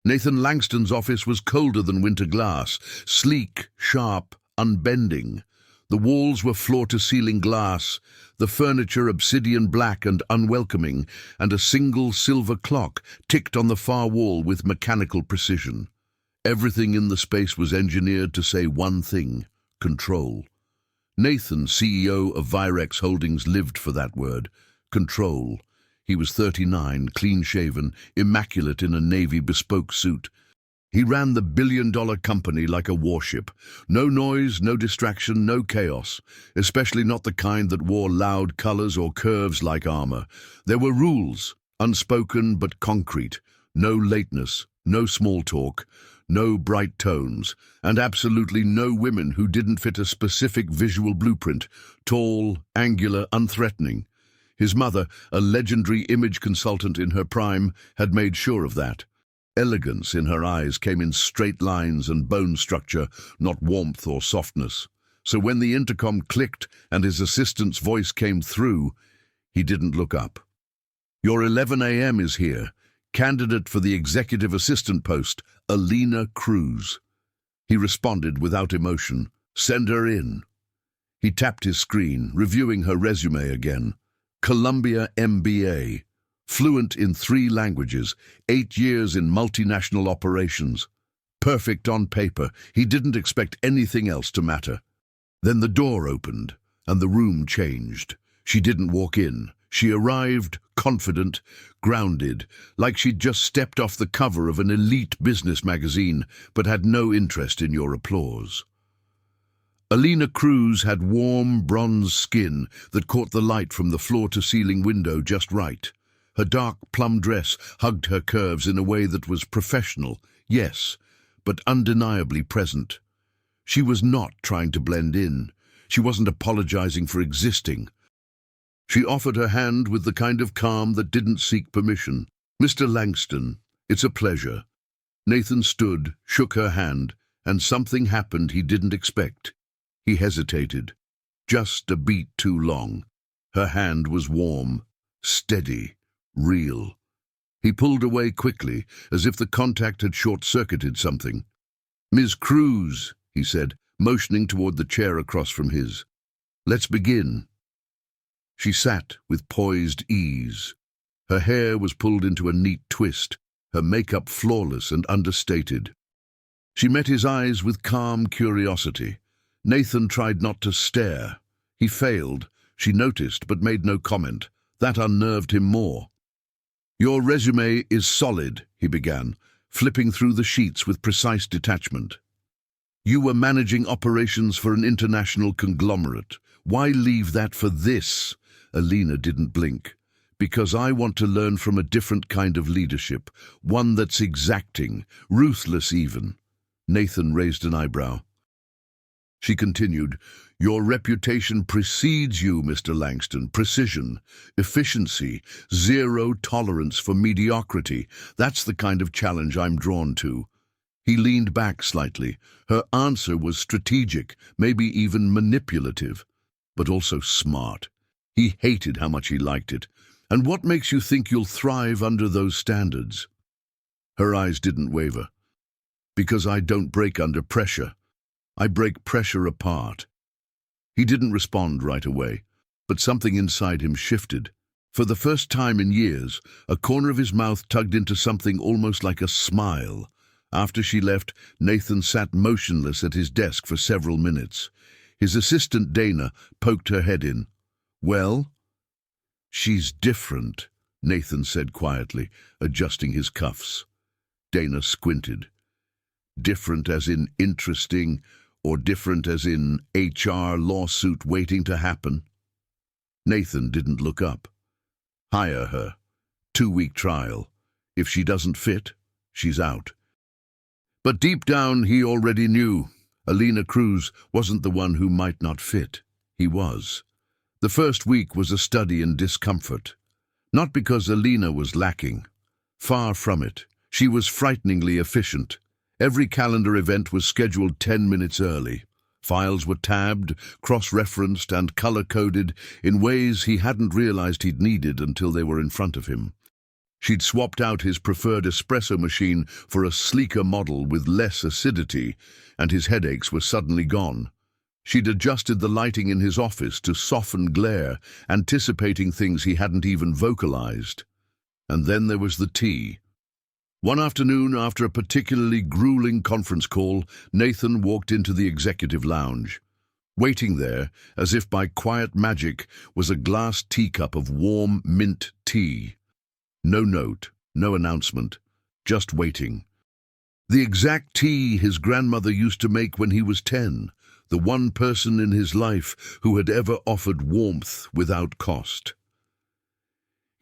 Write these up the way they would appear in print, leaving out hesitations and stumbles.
Nathan Langston's office was colder than winter glass, sleek, sharp, unbending. The walls were floor-to-ceiling glass, the furniture obsidian black and unwelcoming, and a single silver clock ticked on the far wall with mechanical precision. Everything in the space was engineered to say one thing: control. Nathan, CEO of Virex Holdings, lived for that word: control. He was 39, clean-shaven, immaculate in a navy bespoke suit. He ran the billion-dollar company like a warship. No noise, no distraction, no chaos, especially not the kind that wore loud colors or curves like armor. There were rules, unspoken but concrete. No lateness, no small talk, no bright tones, and absolutely no women who didn't fit a specific visual blueprint: tall, angular, unthreatening. His mother, a legendary image consultant in her prime, had made sure of that. Elegance in her eyes came in straight lines and bone structure, not warmth or softness. So when the intercom clicked and his assistant's voice came through, he didn't look up. "Your 11 a.m. is here. Candidate for the executive assistant post, Alina Cruz." He responded without emotion. "Send her in." He tapped his screen, reviewing her resume again. Columbia MBA, fluent in 3 languages, 8 years in multinational operations. Perfect on paper. He didn't expect anything else to matter. Then the door opened, and the room changed. She didn't walk in. She arrived, confident, grounded, like she'd just stepped off the cover of an elite business magazine, but had no interest in your applause. Alina Cruz had warm, bronze skin that caught the light from the floor-to-ceiling window just right. Her dark plum dress hugged her curves in a way that was professional, yes, but undeniably present. She was not trying to blend in. She wasn't apologizing for existing. She offered her hand with the kind of calm that didn't seek permission. "Mr. Langston, it's a pleasure." Nathan stood, shook her hand, and something happened he didn't expect. He hesitated, just a beat too long. Her hand was warm, steady, real. He pulled away quickly, as if the contact had short-circuited something. "Ms. Cruz," he said, motioning toward the chair across from his. "Let's begin." She sat with poised ease. Her hair was pulled into a neat twist, her makeup flawless and understated. She met his eyes with calm curiosity. Nathan tried not to stare. He failed. She noticed, but made no comment. That unnerved him more. "Your resume is solid," he began, flipping through the sheets with precise detachment. "You were managing operations for an international conglomerate. Why leave that for this?" Alina didn't blink. "Because I want to learn from a different kind of leadership, one that's exacting, ruthless even." Nathan raised an eyebrow. She continued, "Your reputation precedes you, Mr. Langston. Precision, efficiency, zero tolerance for mediocrity. That's the kind of challenge I'm drawn to." He leaned back slightly. Her answer was strategic, maybe even manipulative, but also smart. He hated how much he liked it. "And what makes you think you'll thrive under those standards?" Her eyes didn't waver. "Because I don't break under pressure. I break pressure apart." He didn't respond right away, but something inside him shifted. For the first time in years, a corner of his mouth tugged into something almost like a smile. After she left, Nathan sat motionless at his desk for several minutes. His assistant, Dana, poked her head in. "Well?" "She's different," Nathan said quietly, adjusting his cuffs. Dana squinted. "Different as in interesting, or different as in HR lawsuit waiting to happen?" Nathan didn't look up. "Hire her. 2-week trial. If she doesn't fit, she's out." But deep down he already knew. Alina Cruz wasn't the one who might not fit. He was. The first week was a study in discomfort. Not because Alina was lacking. Far from it. She was frighteningly efficient. Every calendar event was scheduled 10 minutes early. Files were tabbed, cross-referenced, and color-coded in ways he hadn't realized he'd needed until they were in front of him. She'd swapped out his preferred espresso machine for a sleeker model with less acidity, and his headaches were suddenly gone. She'd adjusted the lighting in his office to soften glare, anticipating things he hadn't even vocalized. And then there was the tea. One afternoon, after a particularly grueling conference call, Nathan walked into the executive lounge. Waiting there, as if by quiet magic, was a glass teacup of warm mint tea. No note, no announcement, just waiting. The exact tea his grandmother used to make when he was 10, the one person in his life who had ever offered warmth without cost.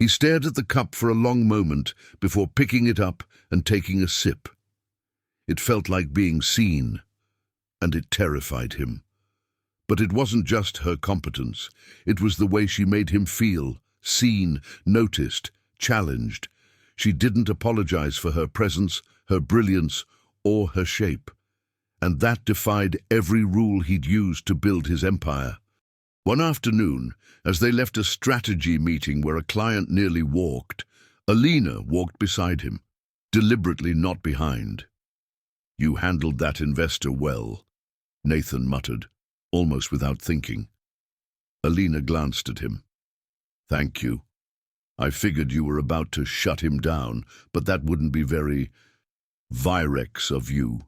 He stared at the cup for a long moment before picking it up and taking a sip. It felt like being seen, and it terrified him. But it wasn't just her competence. It was the way she made him feel, seen, noticed, challenged. She didn't apologize for her presence, her brilliance, or her shape. And that defied every rule he'd used to build his empire. One afternoon, as they left a strategy meeting where a client nearly walked, Alina walked beside him, deliberately not behind. "You handled that investor well," Nathan muttered, almost without thinking. Alina glanced at him. "Thank you. I figured you were about to shut him down, but that wouldn't be very Virex of you."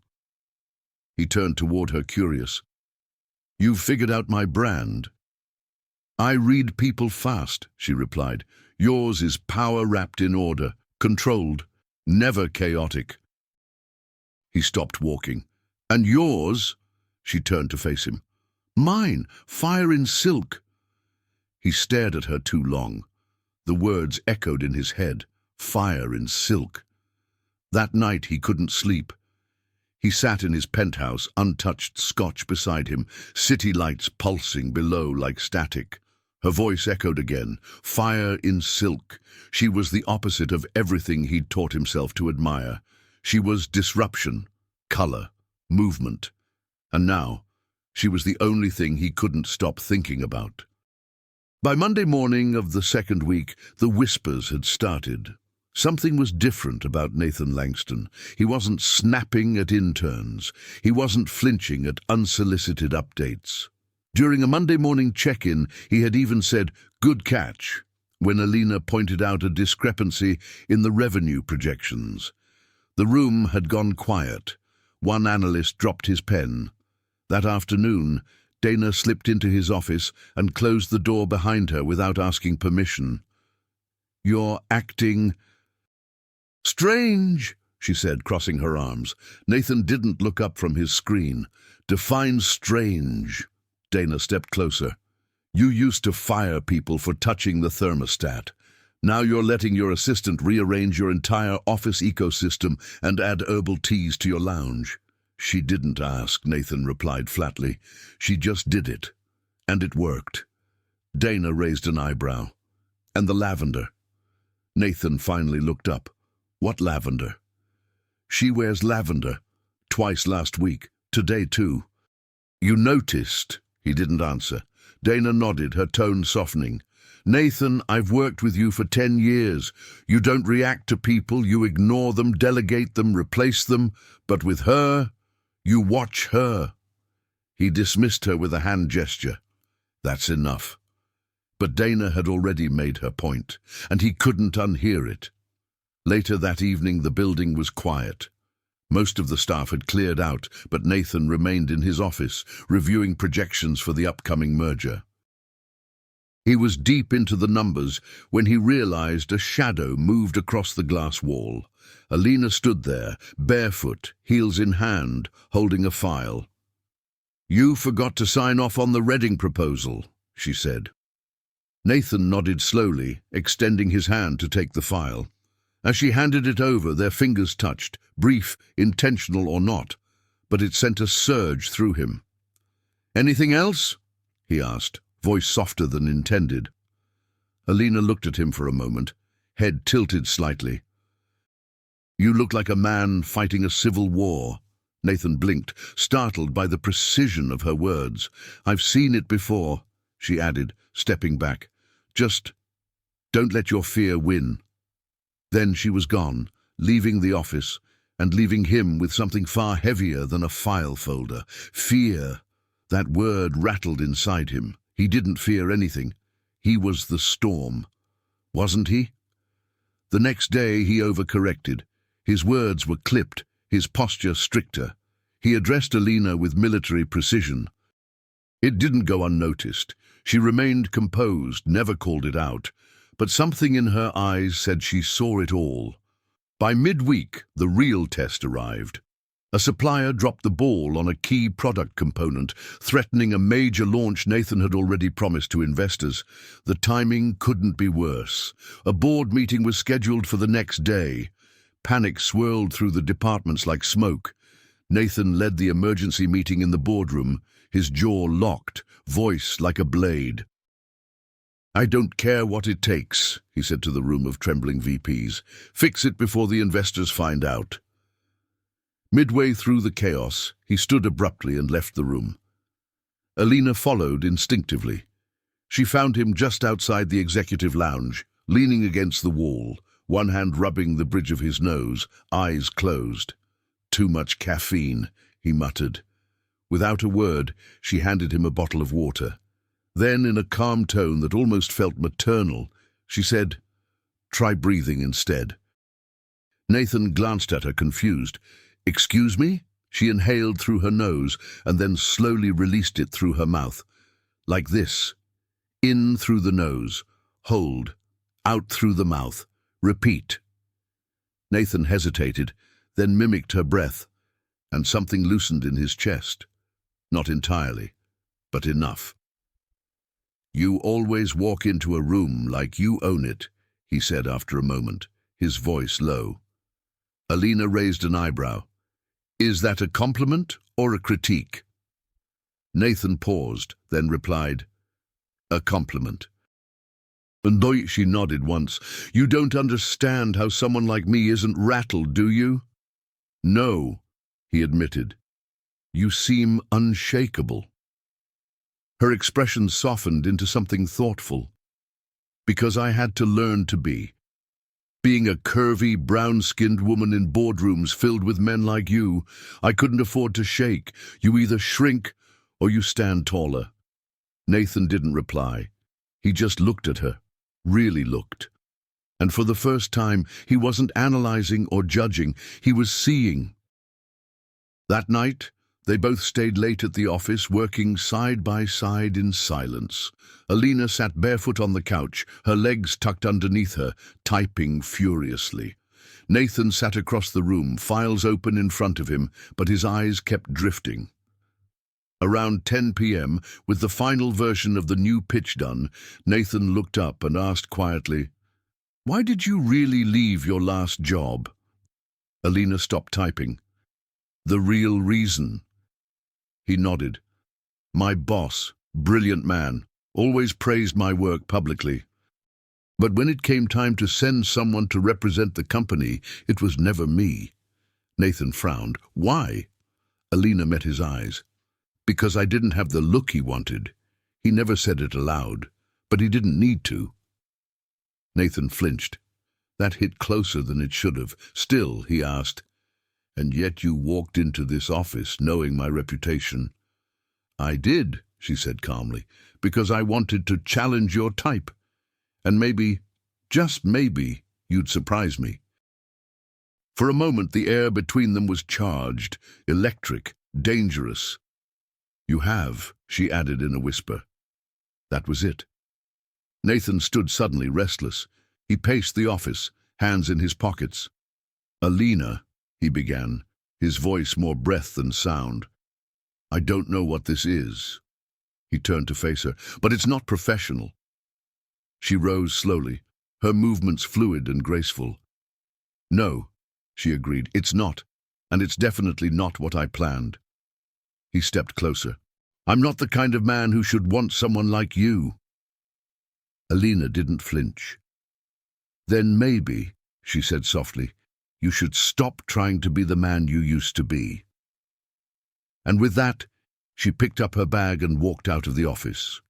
He turned toward her, curious. "You've figured out my brand?" "I read people fast," she replied. "Yours is power wrapped in order, controlled, never chaotic." He stopped walking. "And yours?" She turned to face him. "Mine, fire in silk." He stared at her too long. The words echoed in his head, fire in silk. That night he couldn't sleep. He sat in his penthouse, untouched scotch beside him, city lights pulsing below like static. Her voice echoed again, fire in silk. She was the opposite of everything he'd taught himself to admire. She was disruption, color, movement. And now, she was the only thing he couldn't stop thinking about. By Monday morning of the second week, the whispers had started. Something was different about Nathan Langston. He wasn't snapping at interns. He wasn't flinching at unsolicited updates. During a Monday morning check-in, he had even said, "Good catch," when Alina pointed out a discrepancy in the revenue projections. The room had gone quiet. One analyst dropped his pen. That afternoon, Dana slipped into his office and closed the door behind her without asking permission. "You're acting strange," she said, crossing her arms. Nathan didn't look up from his screen. "Define strange." Dana stepped closer. "You used to fire people for touching the thermostat. Now you're letting your assistant rearrange your entire office ecosystem and add herbal teas to your lounge." "She didn't ask," Nathan replied flatly. "She just did it. And it worked." Dana raised an eyebrow. "And the lavender?" Nathan finally looked up. "What lavender?" "She wears lavender. Twice last week. Today too." "You noticed?" He didn't answer. Dana nodded, her tone softening. "Nathan, I've worked with you for 10 years. You don't react to people, you ignore them, delegate them, replace them. But with her, you watch her." He dismissed her with a hand gesture. "That's enough." But Dana had already made her point, and he couldn't unhear it. Later that evening, the building was quiet. Most of the staff had cleared out, but Nathan remained in his office, reviewing projections for the upcoming merger. He was deep into the numbers when he realized a shadow moved across the glass wall. Alina stood there, barefoot, heels in hand, holding a file. "You forgot to sign off on the Reading proposal," she said. Nathan nodded slowly, extending his hand to take the file. As she handed it over, their fingers touched, brief, intentional or not, but it sent a surge through him. "Anything else?" he asked, voice softer than intended. Alina looked at him for a moment, head tilted slightly. "You look like a man fighting a civil war." Nathan blinked, startled by the precision of her words. "I've seen it before," she added, stepping back. "Just don't let your fear win." Then she was gone, leaving the office, and leaving him with something far heavier than a file folder. Fear. That word rattled inside him. He didn't fear anything. He was the storm. Wasn't he? The next day he overcorrected. His words were clipped, his posture stricter. He addressed Alina with military precision. It didn't go unnoticed. She remained composed, never called it out, but something in her eyes said she saw it all. By midweek, the real test arrived. A supplier dropped the ball on a key product component, threatening a major launch Nathan had already promised to investors. The timing couldn't be worse. A board meeting was scheduled for the next day. Panic swirled through the departments like smoke. Nathan led the emergency meeting in the boardroom, his jaw locked, voice like a blade. "I don't care what it takes," he said to the room of trembling VPs. "Fix it before the investors find out." Midway through the chaos, he stood abruptly and left the room. Alina followed instinctively. She found him just outside the executive lounge, leaning against the wall, one hand rubbing the bridge of his nose, eyes closed. "Too much caffeine," he muttered. Without a word, she handed him a bottle of water. Then, in a calm tone that almost felt maternal, she said, "Try breathing instead." Nathan glanced at her, confused. "Excuse me?" She inhaled through her nose and then slowly released it through her mouth. Like this. In through the nose. Hold. Out through the mouth. Repeat. Nathan hesitated, then mimicked her breath, and something loosened in his chest. Not entirely, but enough. "You always walk into a room like you own it," he said after a moment, his voice low. Alina raised an eyebrow. "Is that a compliment or a critique?" Nathan paused, then replied, "A compliment." And she nodded once. "You don't understand how someone like me isn't rattled, do you?" "No," he admitted. "You seem unshakable." Her expression softened into something thoughtful. "Because I had to learn to be. Being a curvy, brown-skinned woman in boardrooms filled with men like you, I couldn't afford to shake. You either shrink or you stand taller." Nathan didn't reply. He just looked at her, really looked. And for the first time, he wasn't analyzing or judging, he was seeing. That night, they both stayed late at the office, working side by side in silence. Alina sat barefoot on the couch, her legs tucked underneath her, typing furiously. Nathan sat across the room, files open in front of him, but his eyes kept drifting. Around 10 p.m., with the final version of the new pitch done, Nathan looked up and asked quietly, "Why did you really leave your last job?" Alina stopped typing. "The real reason." He nodded. "My boss, brilliant man, always praised my work publicly. But when it came time to send someone to represent the company, it was never me." Nathan frowned. "Why?" Alina met his eyes. "Because I didn't have the look he wanted." He never said it aloud, but he didn't need to. Nathan flinched. That hit closer than it should have. Still, he asked, "And yet you walked into this office knowing my reputation." "I did," she said calmly, "because I wanted to challenge your type. And maybe, just maybe, you'd surprise me." For a moment the air between them was charged, electric, dangerous. "You have," she added in a whisper. That was it. Nathan stood suddenly restless. He paced the office, hands in his pockets. "Alina," he began, his voice more breath than sound. "I don't know what this is." He turned to face her. "But it's not professional." She rose slowly, her movements fluid and graceful. "No," she agreed, "it's not, and it's definitely not what I planned." He stepped closer. "I'm not the kind of man who should want someone like you." Alina didn't flinch. "Then maybe," she said softly, "you should stop trying to be the man you used to be." And with that, she picked up her bag and walked out of the office.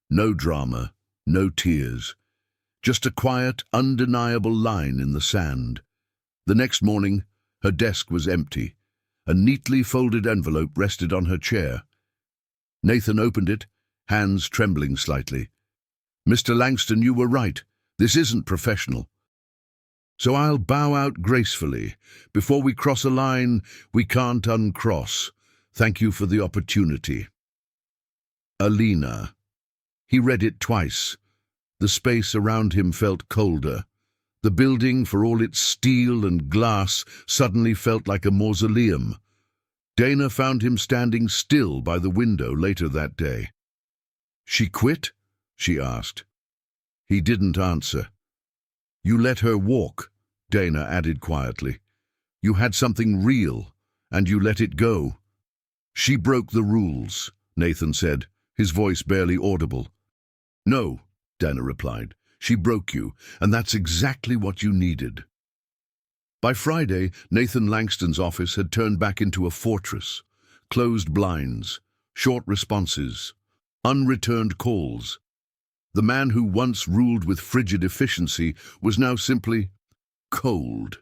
No drama, no tears, Just a quiet, undeniable line in the sand. The next morning, her desk was empty. A neatly folded envelope rested on her chair. Nathan opened it, hands trembling slightly. "Mr. Langston, you were right. This isn't professional. So I'll bow out gracefully. Before we cross a line we can't uncross. Thank you for the opportunity. Alina." He read it twice. The space around him felt colder. The building, for all its steel and glass, suddenly felt like a mausoleum. Dana found him standing still by the window later that day. "She quit?" she asked. He didn't answer. "You let her walk," Dana added quietly. "You had something real, and you let it go." "She broke the rules," Nathan said, his voice barely audible. "No," Dana replied. "She broke you, and that's exactly what you needed." By Friday, Nathan Langston's office had turned back into a fortress. Closed blinds, short responses, unreturned calls. The man who once ruled with frigid efficiency was now simply cold.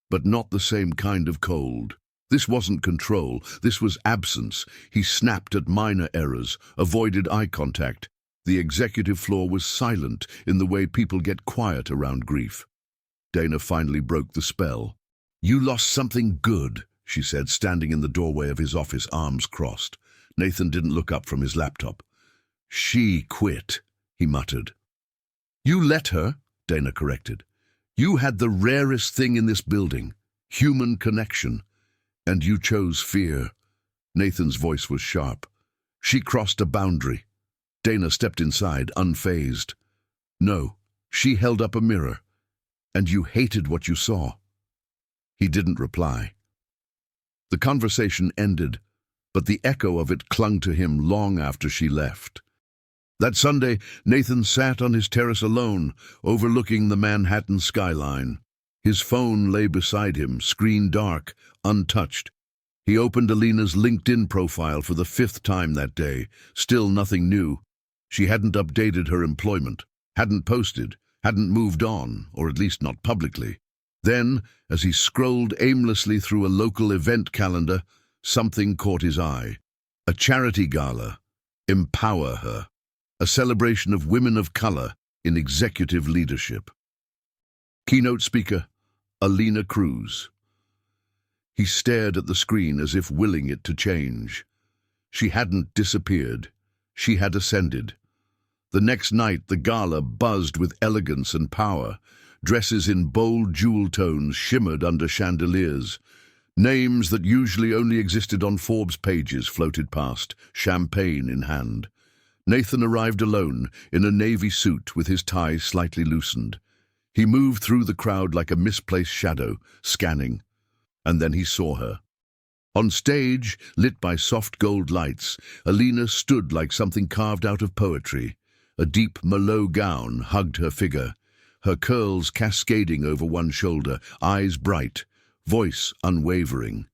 But not the same kind of cold. This wasn't control, this was absence. He snapped at minor errors, avoided eye contact. The executive floor was silent in the way people get quiet around grief. Dana finally broke the spell. "You lost something good," she said, standing in the doorway of his office, arms crossed. Nathan didn't look up from his laptop. "She quit," he muttered. "You let her," Dana corrected. "You had the rarest thing in this building, human connection, and you chose fear." Nathan's voice was sharp. "She crossed a boundary." Dana stepped inside, unfazed. "No, she held up a mirror, and you hated what you saw." He didn't reply. The conversation ended, but the echo of it clung to him long after she left. That Sunday, Nathan sat on his terrace alone, overlooking the Manhattan skyline. His phone lay beside him, screen dark, untouched. He opened Alina's LinkedIn profile for the 5th time that day. Still nothing new. She hadn't updated her employment, hadn't posted, hadn't moved on, or at least not publicly. Then, as he scrolled aimlessly through a local event calendar, something caught his eye. A charity gala. Empower Her. A celebration of women of color in executive leadership. Keynote speaker, Alina Cruz. He stared at the screen as if willing it to change. She hadn't disappeared. She had ascended. The next night, the gala buzzed with elegance and power. Dresses in bold jewel tones shimmered under chandeliers. Names that usually only existed on Forbes pages floated past, champagne in hand. Nathan arrived alone, in a navy suit with his tie slightly loosened. He moved through the crowd like a misplaced shadow, scanning. And then he saw her. On stage, lit by soft gold lights, Alina stood like something carved out of poetry. A deep Merlot gown hugged her figure, her curls cascading over one shoulder, eyes bright, voice unwavering.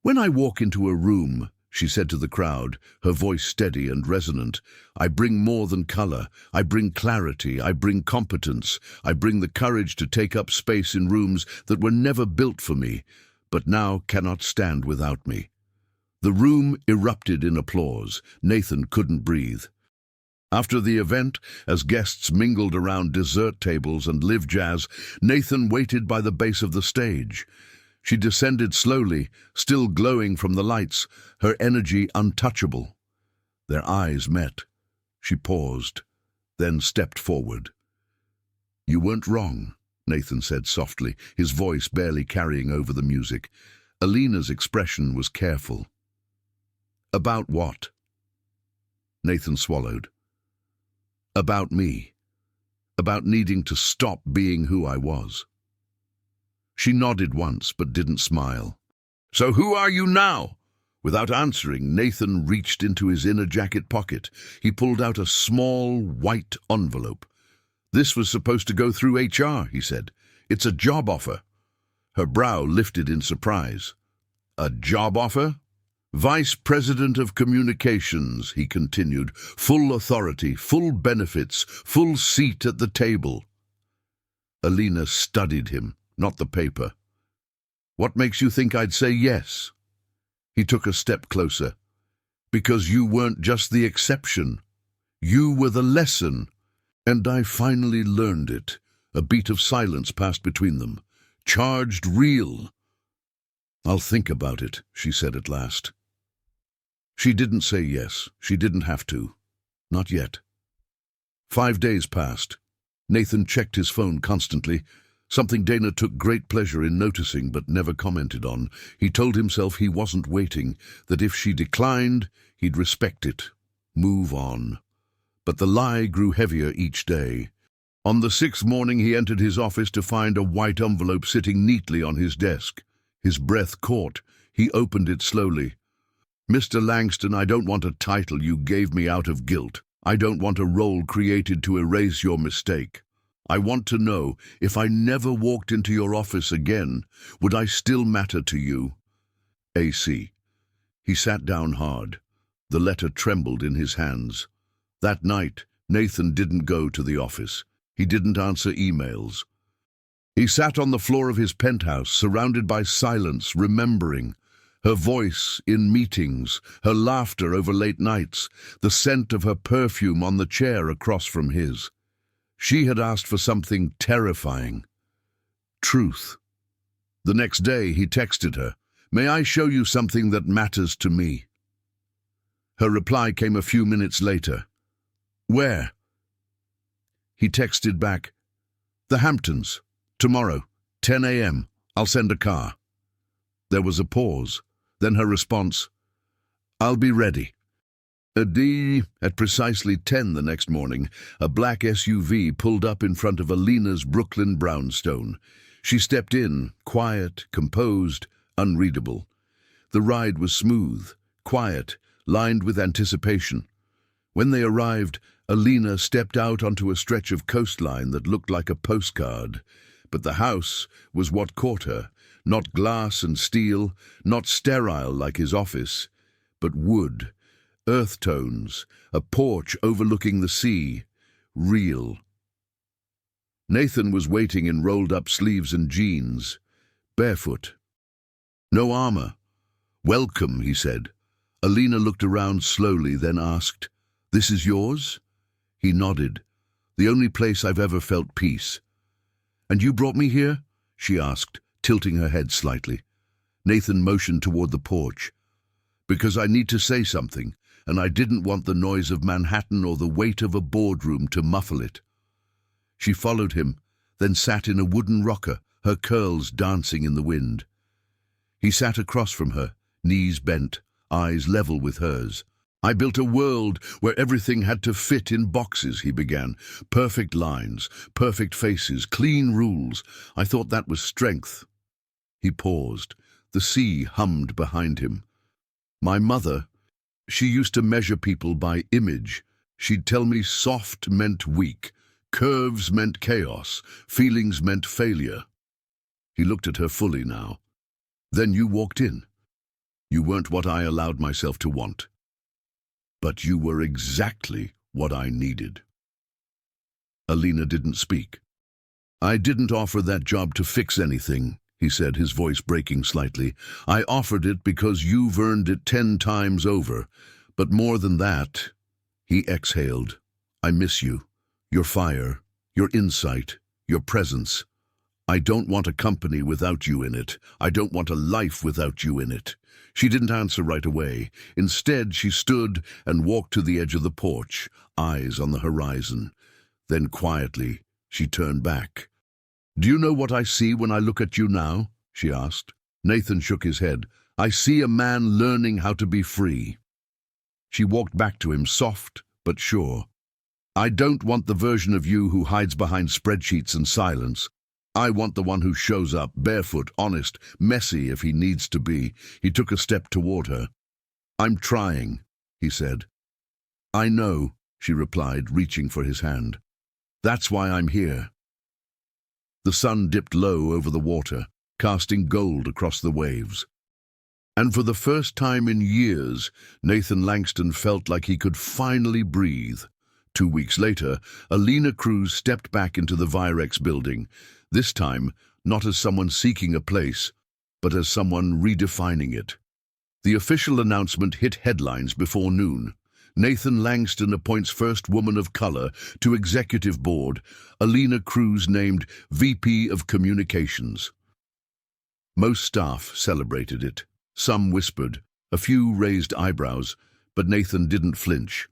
"When I walk into a room," she said to the crowd, her voice steady and resonant, "I bring more than color. I bring clarity. I bring competence. I bring the courage to take up space in rooms that were never built for me, but now cannot stand without me." The room erupted in applause. Nathan couldn't breathe. After the event, as guests mingled around dessert tables and live jazz, Nathan waited by the base of the stage. She descended slowly, still glowing from the lights, her energy untouchable. Their eyes met. She paused, then stepped forward. "You weren't wrong," Nathan said softly, his voice barely carrying over the music. Alina's expression was careful. "About what?" Nathan swallowed. "About me. About needing to stop being who I was." She nodded once, but didn't smile. "So who are you now?" Without answering, Nathan reached into his inner jacket pocket. He pulled out a small, white envelope. "This was supposed to go through HR," he said. "It's a job offer." Her brow lifted in surprise. "A job offer?" "Vice President of Communications," he continued. "Full authority, full benefits, full seat at the table." Alina studied him, not the paper. "What makes you think I'd say yes?" He took a step closer. "Because you weren't just the exception. You were the lesson. And I finally learned it." A beat of silence passed between them. "Charged real." "I'll think about it," she said at last. She didn't say yes. She didn't have to. Not yet. 5 days passed. Nathan checked his phone constantly, something Dana took great pleasure in noticing but never commented on. He told himself he wasn't waiting, that if she declined, he'd respect it. Move on. But the lie grew heavier each day. On the 6th morning he entered his office to find a white envelope sitting neatly on his desk. His breath caught. He opened it slowly. "Mr. Langston, I don't want a title you gave me out of guilt. I don't want a role created to erase your mistake. I want to know, if I never walked into your office again, would I still matter to you? AC." He sat down hard. The letter trembled in his hands. That night, Nathan didn't go to the office. He didn't answer emails. He sat on the floor of his penthouse, surrounded by silence, remembering. Her voice in meetings, her laughter over late nights, the scent of her perfume on the chair across from his. She had asked for something terrifying. Truth. The next day he texted her, "May I show you something that matters to me?" Her reply came a few minutes later. "Where?" He texted back, "The Hamptons. Tomorrow, 10 a.m. I'll send a car." There was a pause. Then her response, "I'll be ready." At precisely 10 the next morning, a black SUV pulled up in front of Alina's Brooklyn brownstone. She stepped in, quiet, composed, unreadable. The ride was smooth, quiet, lined with anticipation. When they arrived, Alina stepped out onto a stretch of coastline that looked like a postcard. But the house was what caught her. Not glass and steel, not sterile like his office, but wood, earth tones, a porch overlooking the sea, real. Nathan was waiting in rolled-up sleeves and jeans, barefoot. No armor. "Welcome," he said. Alina looked around slowly, then asked, "This is yours?" He nodded. "The only place I've ever felt peace." "And you brought me here?" she asked, tilting her head slightly. Nathan motioned toward the porch. "Because I need to say something, and I didn't want the noise of Manhattan or the weight of a boardroom to muffle it." She followed him, then sat in a wooden rocker, her curls dancing in the wind. He sat across from her, knees bent, eyes level with hers. "I built a world where everything had to fit in boxes," he began. "Perfect lines, perfect faces, clean rules. I thought that was strength." He paused. The sea hummed behind him. "My mother, she used to measure people by image. She'd tell me soft meant weak, curves meant chaos, feelings meant failure." He looked at her fully now. "Then you walked in. You weren't what I allowed myself to want. But you were exactly what I needed." Alina didn't speak. "I didn't offer that job to fix anything," he said, his voice breaking slightly. "I offered it because you've earned it 10 times over. But more than that," he exhaled, "I miss you, your fire, your insight, your presence. I don't want a company without you in it. I don't want a life without you in it." She didn't answer right away. Instead, she stood and walked to the edge of the porch, eyes on the horizon. Then quietly, she turned back. "Do you know what I see when I look at you now?" she asked. Nathan shook his head. "I see a man learning how to be free." She walked back to him, soft but sure. "I don't want the version of you who hides behind spreadsheets and silence. I want the one who shows up, barefoot, honest, messy if he needs to be." He took a step toward her. "I'm trying," he said. "I know," she replied, reaching for his hand. "That's why I'm here." The sun dipped low over the water, casting gold across the waves. And for the first time in years, Nathan Langston felt like he could finally breathe. 2 weeks later, Alina Cruz stepped back into the Virex building, this time not as someone seeking a place, but as someone redefining it. The official announcement hit headlines before noon. Nathan Langston appoints first woman of color to executive board, Alina Cruz named VP of Communications. Most staff celebrated it. Some whispered, a few raised eyebrows, but Nathan didn't flinch.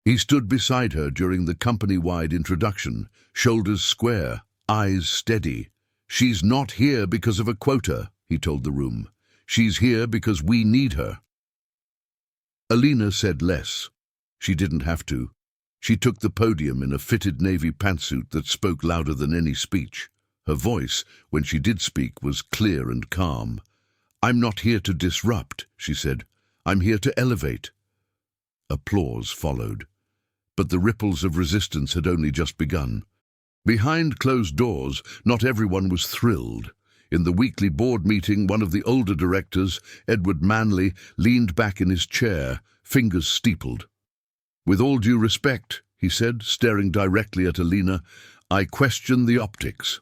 He stood beside her during the company-wide introduction, shoulders square, eyes steady. "She's not here because of a quota," he told the room. "She's here because we need her." Alina said less. She didn't have to. She took the podium in a fitted navy pantsuit that spoke louder than any speech. Her voice, when she did speak, was clear and calm. "I'm not here to disrupt," she said. "I'm here to elevate." Applause followed. But the ripples of resistance had only just begun. Behind closed doors, not everyone was thrilled. In the weekly board meeting, one of the older directors, Edward Manley, leaned back in his chair, fingers steepled. "With all due respect," he said, staring directly at Alina, "I question the optics.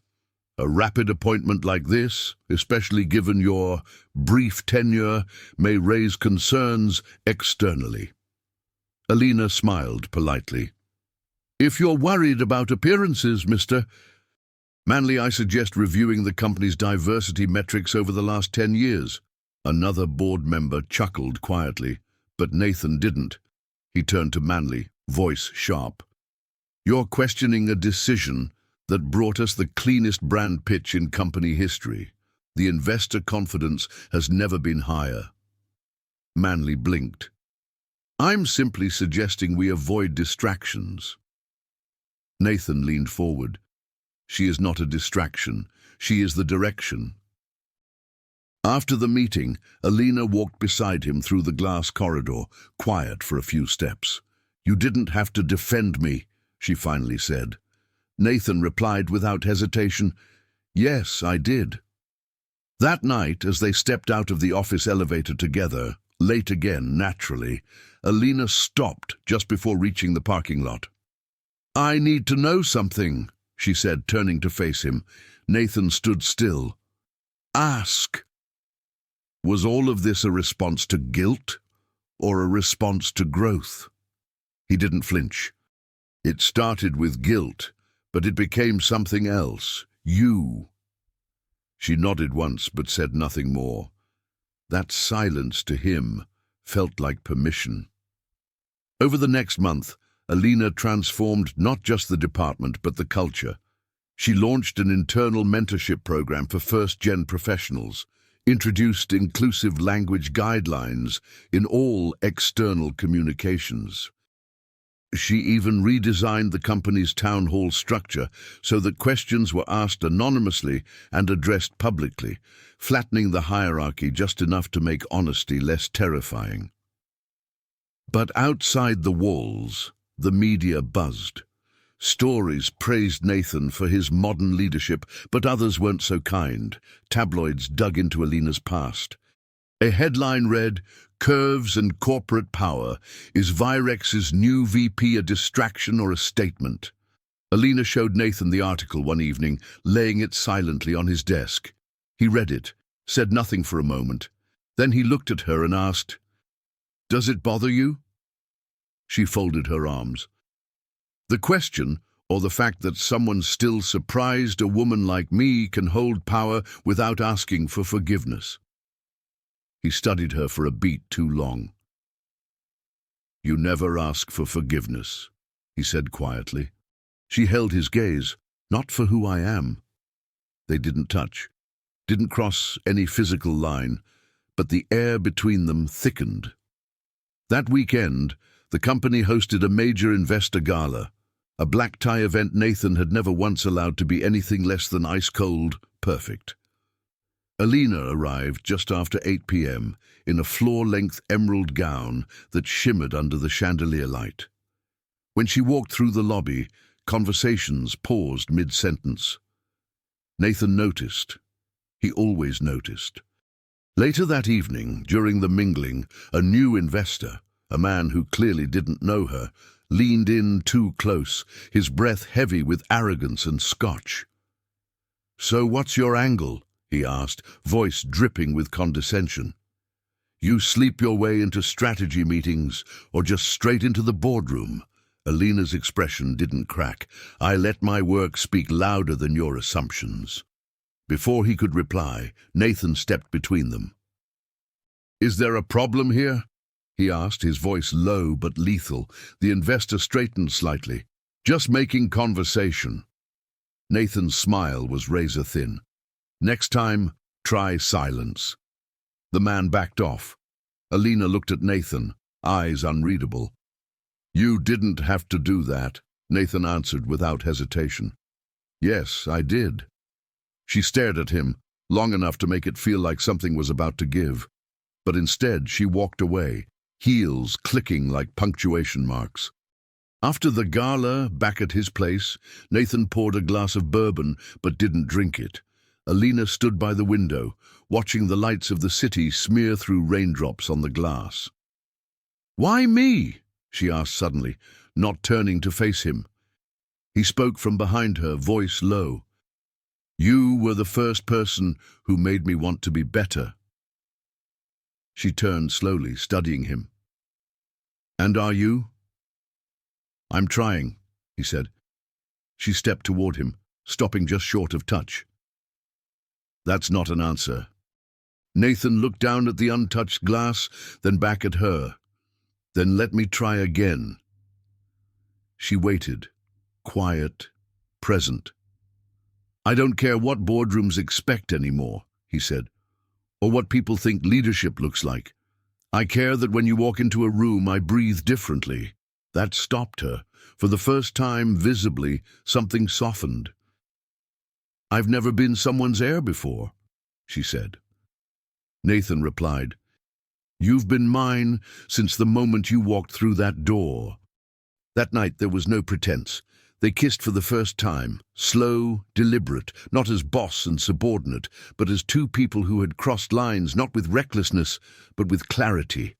A rapid appointment like this, especially given your brief tenure, may raise concerns externally." Alina smiled politely. "If you're worried about appearances, Mr. Manley, I suggest reviewing the company's diversity metrics over the last 10 years. Another board member chuckled quietly, but Nathan didn't. He turned to Manley, voice sharp. "You're questioning a decision that brought us the cleanest brand pitch in company history. The investor confidence has never been higher." Manley blinked. "I'm simply suggesting we avoid distractions." Nathan leaned forward. "She is not a distraction. She is the direction." After the meeting, Alina walked beside him through the glass corridor, quiet for a few steps. "You didn't have to defend me," she finally said. Nathan replied without hesitation, "Yes, I did." That night, as they stepped out of the office elevator together, late again, naturally, Alina stopped just before reaching the parking lot. "I need to know something," she said, turning to face him. Nathan stood still. "Ask." Was all of this a response to guilt or a response to growth? He didn't flinch. "It started with guilt, but it became something else. You." She nodded once but said nothing more. That silence to him felt like permission. Over the next month, Alina transformed not just the department but the culture. She launched an internal mentorship program for first-gen professionals, introduced inclusive language guidelines in all external communications. She even redesigned the company's town hall structure so that questions were asked anonymously and addressed publicly, flattening the hierarchy just enough to make honesty less terrifying. But outside the walls, the media buzzed. Stories praised Nathan for his modern leadership, but others weren't so kind. Tabloids dug into Alina's past. A headline read, "Curves and Corporate Power. Is Virex's new VP a distraction or a statement?" Alina showed Nathan the article one evening, laying it silently on his desk. He read it, said nothing for a moment. Then he looked at her and asked, "Does it bother you?" She folded her arms. "The question, or the fact that someone still surprised a woman like me can hold power without asking for forgiveness." He studied her for a beat too long. "You never ask for forgiveness," he said quietly. She held his gaze. "Not for who I am." They didn't touch, didn't cross any physical line, but the air between them thickened. That weekend, the company hosted a major investor gala, a black tie event Nathan had never once allowed to be anything less than ice-cold perfect. Alina arrived just after 8 p.m. in a floor-length emerald gown that shimmered under the chandelier light. When she walked through the lobby, conversations paused mid-sentence. Nathan noticed. He always noticed. Later that evening, during the mingling, a new investor, a man who clearly didn't know her, leaned in too close, his breath heavy with arrogance and scotch. "So what's your angle?" he asked, voice dripping with condescension. "You sleep your way into strategy meetings or just straight into the boardroom?" Alina's expression didn't crack. "I let my work speak louder than your assumptions." Before he could reply, Nathan stepped between them. "Is there a problem here?" he asked, his voice low but lethal. The investor straightened slightly. "Just making conversation." Nathan's smile was razor-thin. "Next time, try silence." The man backed off. Alina looked at Nathan, eyes unreadable. "You didn't have to do that," Nathan answered without hesitation. "Yes, I did." She stared at him, long enough to make it feel like something was about to give. But instead, she walked away, heels clicking like punctuation marks. After the gala, back at his place, Nathan poured a glass of bourbon but didn't drink it. Alina stood by the window, watching the lights of the city smear through raindrops on the glass. "Why me?" she asked suddenly, not turning to face him. He spoke from behind her, voice low. "You were the first person who made me want to be better." She turned slowly, studying him. "And are you?" "I'm trying," he said. She stepped toward him, stopping just short of touch. "That's not an answer." Nathan looked down at the untouched glass, then back at her. "Then let me try again." She waited, quiet, present. "I don't care what boardrooms expect anymore," he said, "or what people think leadership looks like. I care that when you walk into a room, I breathe differently." That stopped her. For the first time, visibly, something softened. "I've never been someone's heir before," she said. Nathan replied, "You've been mine since the moment you walked through that door." That night there was no pretense. They kissed for the first time, slow, deliberate, not as boss and subordinate, but as two people who had crossed lines not with recklessness, but with clarity.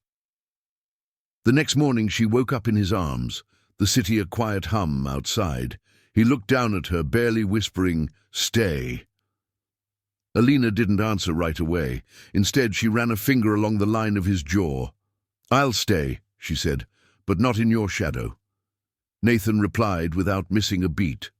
The next morning she woke up in his arms, the city a quiet hum outside. He looked down at her, barely whispering, "Stay." Alina didn't answer right away. Instead, she ran a finger along the line of his jaw. "I'll stay," she said, "but not in your shadow." Nathan replied without missing a beat.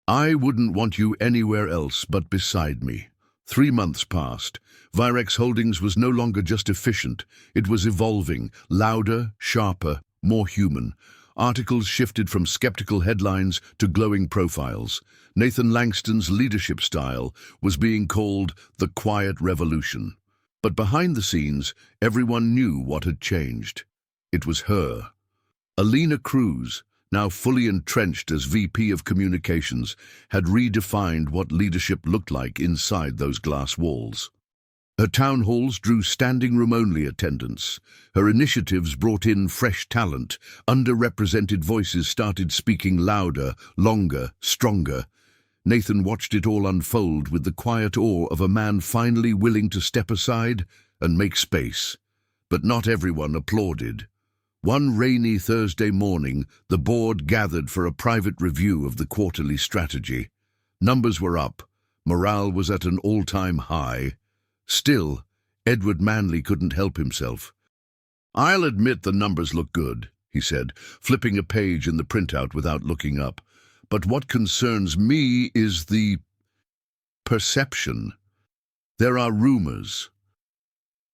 "I wouldn't want you anywhere else but beside me." 3 months passed. Virex Holdings was no longer just efficient. It was evolving, louder, sharper, more human. Articles shifted from skeptical headlines to glowing profiles. Nathan Langston's leadership style was being called the quiet revolution. But behind the scenes, everyone knew what had changed. It was her. Alina Cruz, now fully entrenched as VP of Communications, had redefined what leadership looked like inside those glass walls. Her town halls drew standing room-only attendance. Her initiatives brought in fresh talent. Underrepresented voices started speaking louder, longer, stronger. Nathan watched it all unfold with the quiet awe of a man finally willing to step aside and make space. But not everyone applauded. One rainy Thursday morning, the board gathered for a private review of the quarterly strategy. Numbers were up. Morale was at an all-time high. Still, Edward Manley couldn't help himself. "I'll admit the numbers look good," he said, flipping a page in the printout without looking up. "But what concerns me is the perception. There are rumors."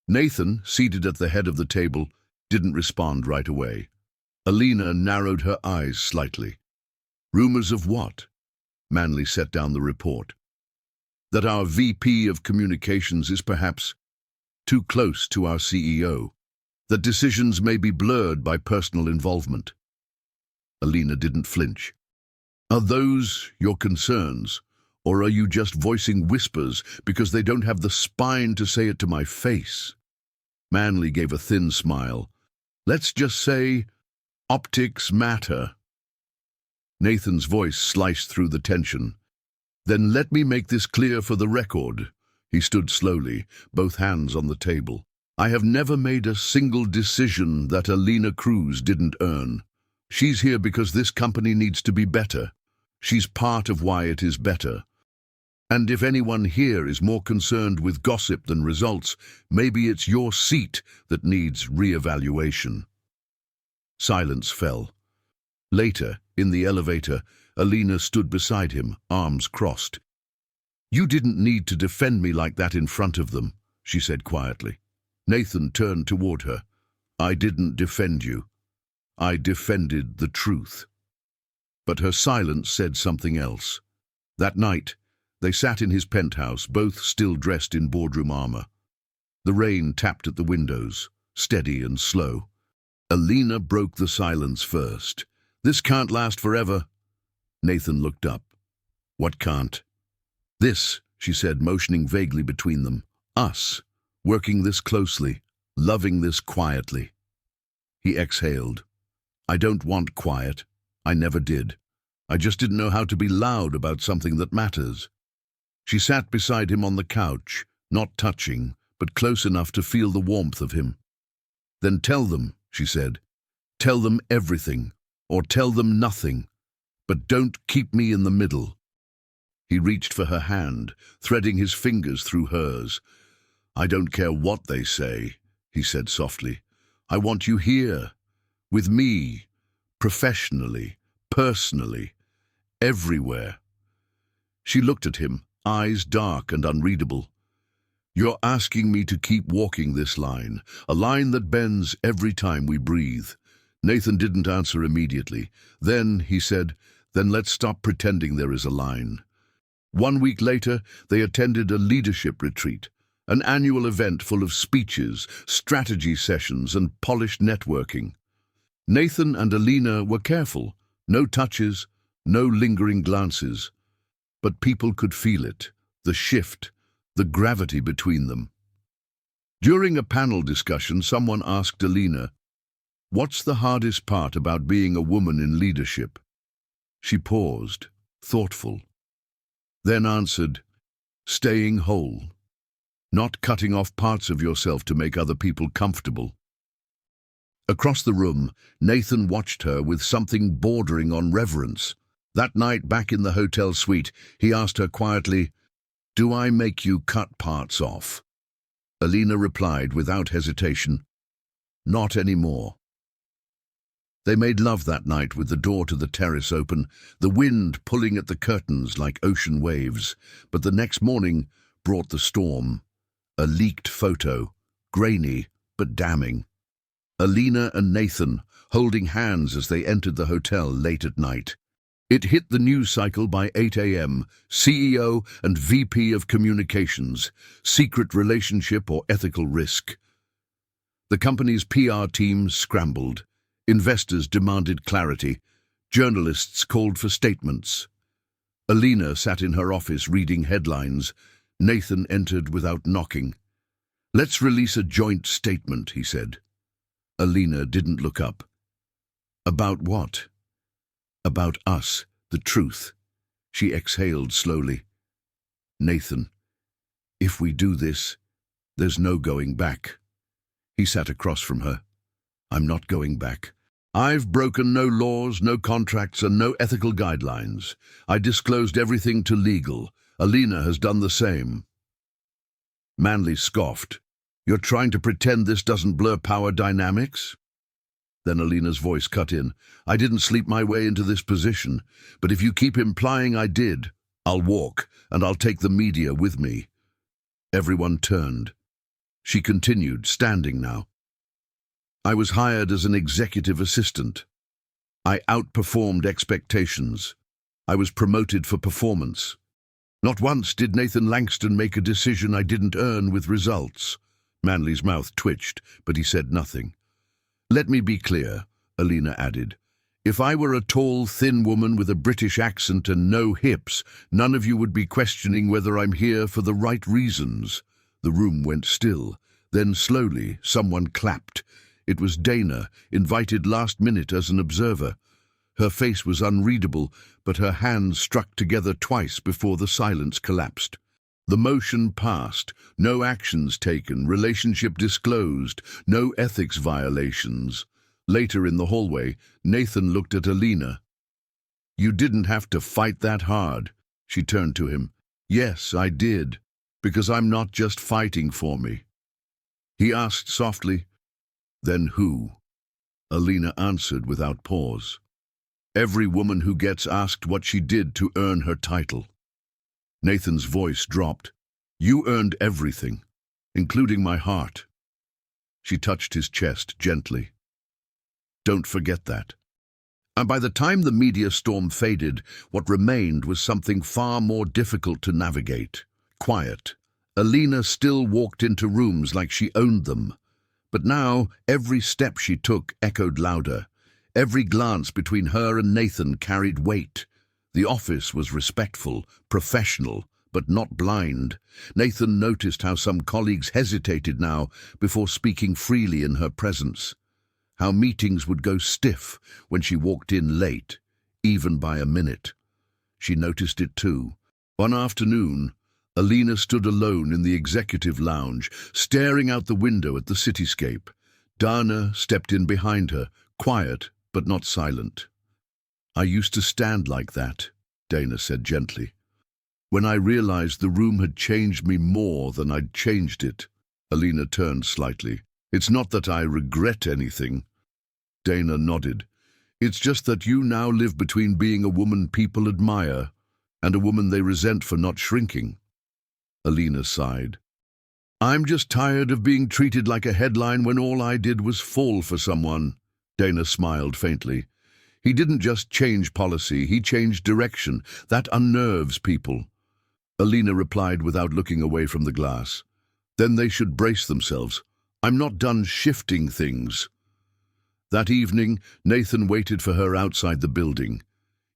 Nathan, seated at the head of the table, didn't respond right away. Alina narrowed her eyes slightly. "Rumors of what?" Manley set down the report. "That our VP of Communications is perhaps too close to our CEO. That decisions may be blurred by personal involvement." Alina didn't flinch. "Are those your concerns, or are you just voicing whispers because they don't have the spine to say it to my face?" Manley gave a thin smile. "Let's just say, optics matter." Nathan's voice sliced through the tension. "Then let me make this clear for the record." He stood slowly, both hands on the table. "I have never made a single decision that Alina Cruz didn't earn. She's here because this company needs to be better. She's part of why it is better. And if anyone here is more concerned with gossip than results, maybe it's your seat that needs re-evaluation." Silence fell. Later, in the elevator, Alina stood beside him, arms crossed. "You didn't need to defend me like that in front of them," she said quietly. Nathan turned toward her. "I didn't defend you. I defended the truth." But her silence said something else. That night, they sat in his penthouse, both still dressed in boardroom armor. The rain tapped at the windows, steady and slow. Alina broke the silence first. "This can't last forever." Nathan looked up. "What can't?" "This," she said, motioning vaguely between them. "Us, working this closely, loving this quietly." He exhaled. "I don't want quiet. I never did. I just didn't know how to be loud about something that matters." She sat beside him on the couch, not touching, but close enough to feel the warmth of him. "Then tell them," she said. "Tell them everything, or tell them nothing. But don't keep me in the middle." He reached for her hand, threading his fingers through hers. "I don't care what they say," he said softly. "I want you here, with me, professionally, personally, everywhere." She looked at him, eyes dark and unreadable. "You're asking me to keep walking this line, a line that bends every time we breathe." Nathan didn't answer immediately. "Then," he said, "then let's stop pretending there is a line." 1 week later, they attended a leadership retreat, an annual event full of speeches, strategy sessions, and polished networking. Nathan and Alina were careful. No touches, no lingering glances. But people could feel it, the shift, the gravity between them. During a panel discussion, someone asked Alina, "What's the hardest part about being a woman in leadership?" She paused, thoughtful, then answered, "Staying whole. Not cutting off parts of yourself to make other people comfortable." Across the room, Nathan watched her with something bordering on reverence. That night, back in the hotel suite, he asked her quietly, "Do I make you cut parts off?" Alina replied without hesitation, "Not anymore." They made love that night with the door to the terrace open, the wind pulling at the curtains like ocean waves. But the next morning brought the storm. A leaked photo, grainy but damning. Alina and Nathan holding hands as they entered the hotel late at night. It hit the news cycle by 8 a.m. CEO and VP of Communications, secret relationship or ethical risk. The company's PR team scrambled. Investors demanded clarity. Journalists called for statements. Alina sat in her office reading headlines. Nathan entered without knocking. "Let's release a joint statement," he said. Alina didn't look up. "About what?" "About us, the truth." She exhaled slowly. "Nathan, if we do this, there's no going back." He sat across from her. "I'm not going back. I've broken no laws, no contracts, and no ethical guidelines. I disclosed everything to legal. Alina has done the same." Manley scoffed. "You're trying to pretend this doesn't blur power dynamics?" Then Alina's voice cut in. "I didn't sleep my way into this position, but if you keep implying I did, I'll walk, and I'll take the media with me." Everyone turned. She continued, standing now. "I was hired as an executive assistant. I outperformed expectations. I was promoted for performance. Not once did Nathan Langston make a decision I didn't earn with results." Manley's mouth twitched, but he said nothing. "Let me be clear," Alina added. "If I were a tall, thin woman with a British accent and no hips, none of you would be questioning whether I'm here for the right reasons." The room went still. Then slowly, someone clapped. It was Dana, invited last minute as an observer. Her face was unreadable, but her hands struck together twice before the silence collapsed. The motion passed, no actions taken, relationship disclosed, no ethics violations. Later in the hallway, Nathan looked at Alina. "You didn't have to fight that hard." She turned to him. "Yes, I did, because I'm not just fighting for me." He asked softly, "Then who?" Alina answered without pause. "Every woman who gets asked what she did to earn her title." Nathan's voice dropped. "You earned everything, including my heart." She touched his chest gently. "Don't forget that." And by the time the media storm faded, what remained was something far more difficult to navigate. Quiet. Alina still walked into rooms like she owned them. But now, every step she took echoed louder. Every glance between her and Nathan carried weight. The office was respectful, professional, but not blind. Nathan noticed how some colleagues hesitated now before speaking freely in her presence. How meetings would go stiff when she walked in late, even by a minute. She noticed it too. One afternoon, Alina stood alone in the executive lounge, staring out the window at the cityscape. Dana stepped in behind her, quiet but not silent. "I used to stand like that," Dana said gently. "When I realized the room had changed me more than I'd changed it." Alina turned slightly. "It's not that I regret anything." Dana nodded. "It's just that you now live between being a woman people admire and a woman they resent for not shrinking." Alina sighed. "I'm just tired of being treated like a headline when all I did was fall for someone." Dana smiled faintly. "He didn't just change policy, he changed direction. That unnerves people." Alina replied without looking away from the glass. "Then they should brace themselves. I'm not done shifting things." That evening, Nathan waited for her outside the building.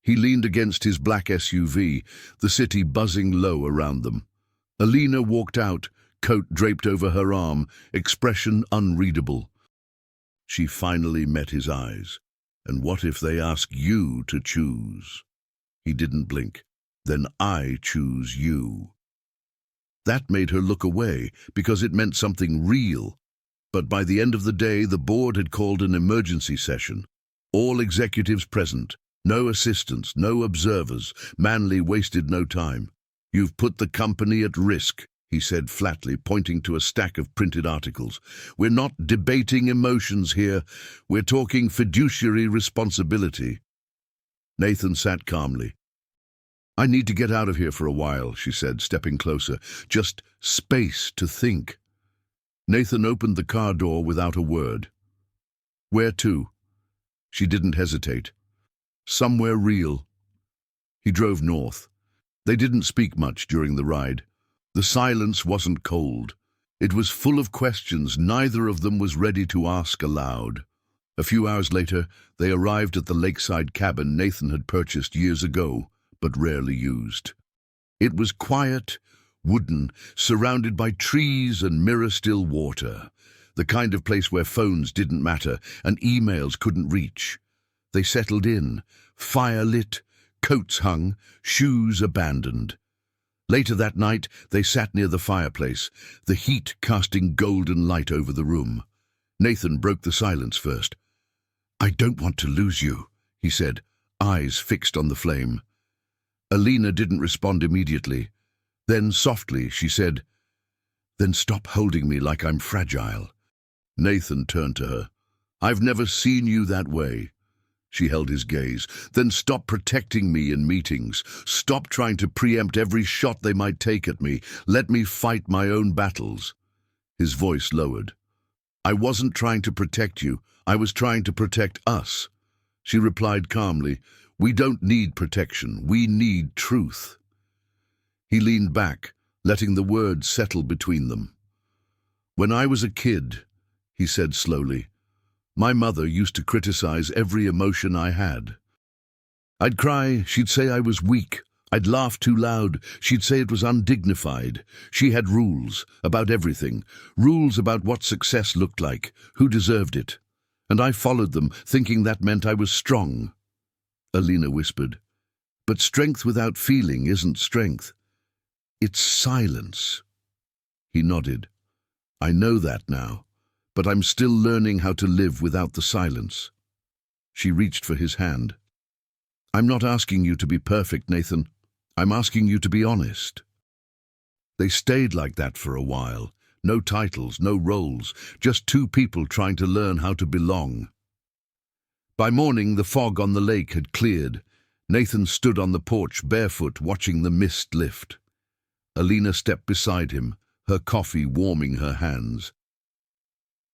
He leaned against his black SUV, the city buzzing low around them. Alina walked out, coat draped over her arm, expression unreadable. She finally met his eyes. "And what if they ask you to choose?" He didn't blink. "Then I choose you." That made her look away, because it meant something real. But by the end of the day, the board had called an emergency session. All executives present, no assistants, no observers. Manley wasted no time. "You've put the company at risk," he said flatly, pointing to a stack of printed articles. "We're not debating emotions here. We're talking fiduciary responsibility." Nathan sat calmly. "I need to get out of here for a while," she said, stepping closer. "Just space to think." Nathan opened the car door without a word. "Where to?" She didn't hesitate. "Somewhere real." He drove north. They didn't speak much during the ride. The silence wasn't cold. It was full of questions neither of them was ready to ask aloud. A few hours later, they arrived at the lakeside cabin Nathan had purchased years ago, but rarely used. It was quiet, wooden, surrounded by trees and mirror-still water, the kind of place where phones didn't matter and emails couldn't reach. They settled in, fire lit, coats hung, shoes abandoned. Later that night, they sat near the fireplace, the heat casting golden light over the room. Nathan broke the silence first. "I don't want to lose you," he said, eyes fixed on the flame. Alina didn't respond immediately. Then, softly, she said, "Then stop holding me like I'm fragile." Nathan turned to her. "I've never seen you that way." She held his gaze. "Then stop protecting me in meetings. Stop trying to preempt every shot they might take at me. Let me fight my own battles." His voice lowered. "I wasn't trying to protect you. I was trying to protect us." She replied calmly, "We don't need protection. We need truth." He leaned back, letting the words settle between them. "When I was a kid," he said slowly, "my mother used to criticize every emotion I had. I'd cry, she'd say I was weak. I'd laugh too loud, she'd say it was undignified. She had rules about everything, rules about what success looked like, who deserved it. And I followed them, thinking that meant I was strong." Alina whispered, "But strength without feeling isn't strength. It's silence." He nodded. "I know that now. but I'm still learning how to live without the silence." She reached for his hand. "I'm not asking you to be perfect, Nathan. I'm asking you to be honest." They stayed like that for a while. No titles, no roles, just two people trying to learn how to belong. By morning, the fog on the lake had cleared. Nathan stood on the porch barefoot, watching the mist lift. Alina stepped beside him, her coffee warming her hands.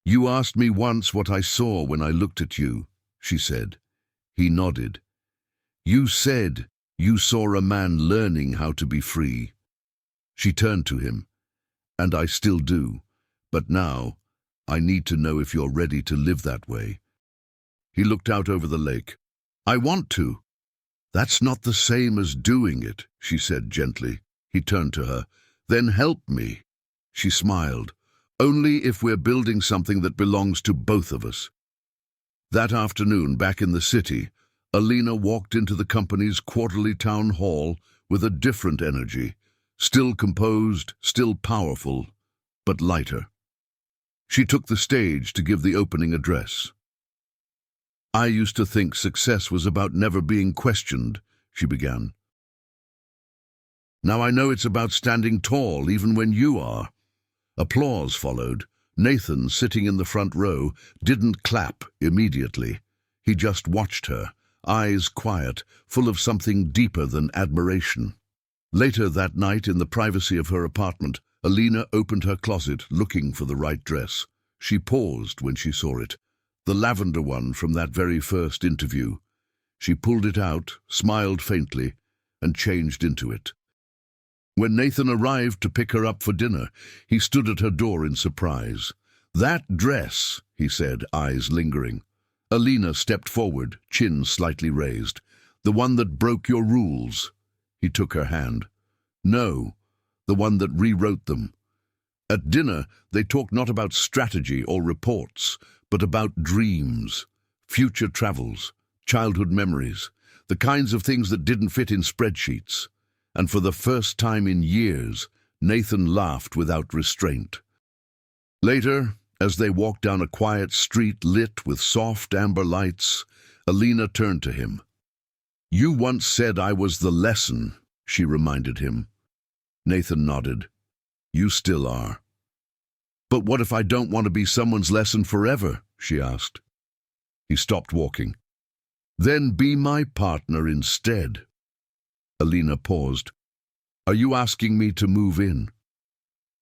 "You asked me once what I saw when I looked at you," she said. He nodded. "You said you saw a man learning how to be free." She turned to him. "And I still do. But now, I need to know if you're ready to live that way." He looked out over the lake. "I want to." "That's not the same as doing it," she said gently. He turned to her. "Then help me." She smiled. "Only if we're building something that belongs to both of us." That afternoon, back in the city, Alina walked into the company's quarterly town hall with a different energy. Still composed, still powerful, but lighter. She took the stage to give the opening address. "I used to think success was about never being questioned," she began. "Now I know it's about standing tall even when you are." Applause followed. Nathan, sitting in the front row, didn't clap immediately. He just watched her, eyes quiet, full of something deeper than admiration. Later that night, in the privacy of her apartment, Alina opened her closet, looking for the right dress. She paused when she saw it, the lavender one from that very first interview. She pulled it out, smiled faintly, and changed into it. When Nathan arrived to pick her up for dinner, he stood at her door in surprise. "That dress," he said, eyes lingering. Alina stepped forward, chin slightly raised. "The one that broke your rules." He took her hand. "No, the one that rewrote them." At dinner, they talked not about strategy or reports, but about dreams, future travels, childhood memories, the kinds of things that didn't fit in spreadsheets. And for the first time in years, Nathan laughed without restraint. Later, as they walked down a quiet street lit with soft amber lights, Alina turned to him. "You once said I was the lesson," she reminded him. Nathan nodded. "You still are." "But what if I don't want to be someone's lesson forever?" she asked. He stopped walking. "Then be my partner instead." Alina paused. "Are you asking me to move in?"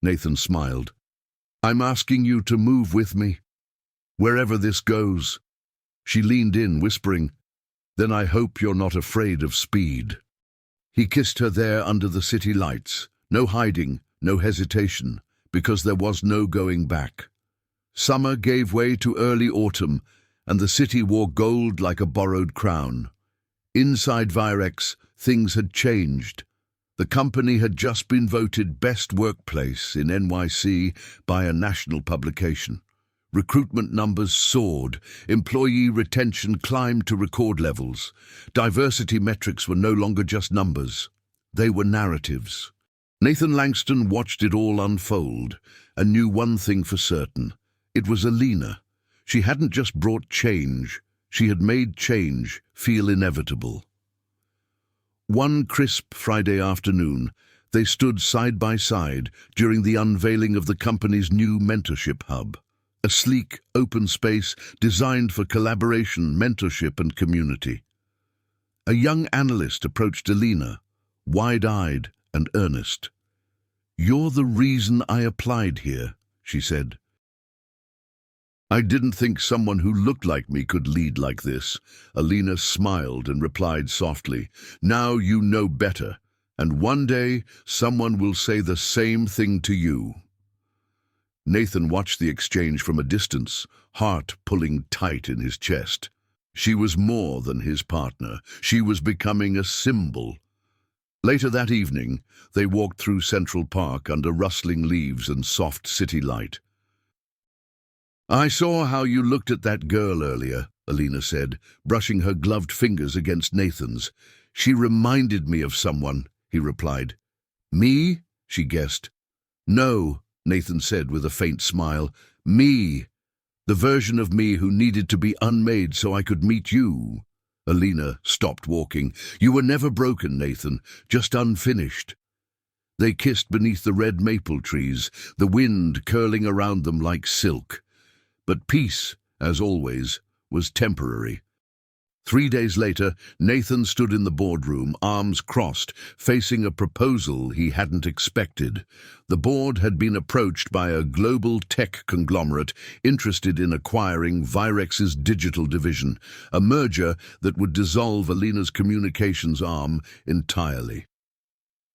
Nathan smiled. "I'm asking you to move with me, wherever this goes." She leaned in, whispering, "Then I hope you're not afraid of speed." He kissed her there under the city lights. No hiding, no hesitation, because there was no going back. Summer gave way to early autumn, and the city wore gold like a borrowed crown. Inside Virex, things had changed. The company had just been voted Best Workplace in NYC by a national publication. Recruitment numbers soared, employee retention climbed to record levels. Diversity metrics were no longer just numbers. They were narratives. Nathan Langston watched it all unfold and knew one thing for certain. It was Alina. She hadn't just brought change, she had made change feel inevitable. One crisp Friday afternoon, they stood side by side during the unveiling of the company's new mentorship hub. A sleek, open space designed for collaboration, mentorship, and community. A young analyst approached Alina, wide-eyed and earnest. "You're the reason I applied here," she said. "I didn't think someone who looked like me could lead like this." Alina smiled and replied softly, "Now you know better, and one day someone will say the same thing to you." Nathan watched the exchange from a distance, heart pulling tight in his chest. She was more than his partner. She was becoming a symbol. Later that evening, they walked through Central Park under rustling leaves and soft city light. "I saw how you looked at that girl earlier," Alina said, brushing her gloved fingers against Nathan's. "She reminded me of someone," he replied. "Me?" she guessed. "No," Nathan said with a faint smile. "Me. The version of me who needed to be unmade so I could meet you. Alina stopped walking. You were never broken, Nathan, just unfinished. They kissed beneath the red maple trees, the wind curling around them like silk. But peace, as always, was temporary. 3 days later, Nathan stood in the boardroom, arms crossed, facing a proposal he hadn't expected. The board had been approached by a global tech conglomerate interested in acquiring Virex's digital division, a merger that would dissolve Alina's communications arm entirely.